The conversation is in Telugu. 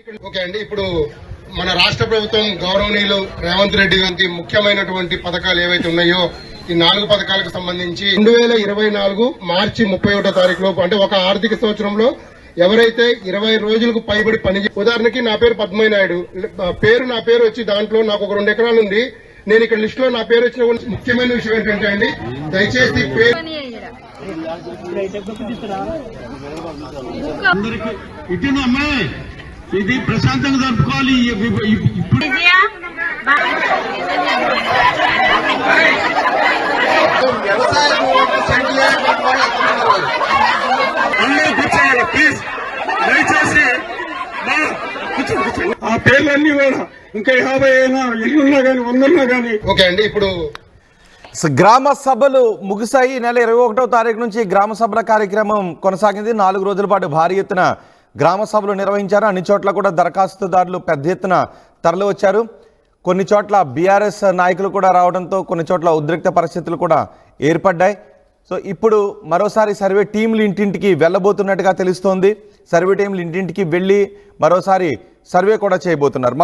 ఓకే అండి, ఇప్పుడు మన రాష్ట్ర ప్రభుత్వం గౌరవనీయులు రేవంత్ రెడ్డి గారికి ముఖ్యమైనటువంటి పథకాలు ఏవైతే ఉన్నాయో ఈ 4 పథకాలకు సంబంధించి 2024 మార్చి 31వ తారీఖు లోపు అంటే ఒక ఆర్థిక సంవత్సరంలో ఎవరైతే 20 రోజులకు పైబడి ఉదాహరణకి నా పేరు పద్మయ్య నాయుడు నా పేరు వచ్చి దాంట్లో నాకు ఒక 2 ఎకరాలు ఉంది. నేను ఇక్కడ లిస్ట్ లో నా పేరు వచ్చిన ముఖ్యమైన విషయం ఏంటంటే అండి, దయచేసి పేరు ఇది ప్రశాంతంగా జరుపుకోవాలి. ఇప్పుడు ప్లీజ్ దయచేసి ఆ పేర్లన్నీ కూడా ఇంకా 50 అయినా ఇల్లున్నా కానీ 100 ఉన్నా కానీ. ఓకే అండి, ఇప్పుడు గ్రామ సభలు ముగిశాయి. ఈ నెల 21వ తారీఖు నుంచి గ్రామ సభల కార్యక్రమం కొనసాగింది. 4 రోజుల పాటు భారీ ఎత్తున గ్రామ సభలు నిర్వహించారు. అన్ని చోట్ల కూడా దరఖాస్తుదారులు పెద్ద ఎత్తున తరలి వచ్చారు. కొన్ని చోట్ల బీఆర్ఎస్ నాయకులు కూడా రావడంతో కొన్ని చోట్ల ఉద్రిక్త పరిస్థితులు కూడా ఏర్పడ్డాయి. సో ఇప్పుడు మరోసారి సర్వే టీంలు ఇంటింటికి వెళ్ళబోతున్నట్టుగా తెలుస్తోంది. సర్వే టీంలు ఇంటింటికి వెళ్ళి మరోసారి సర్వే కూడా చేయబోతున్నారు.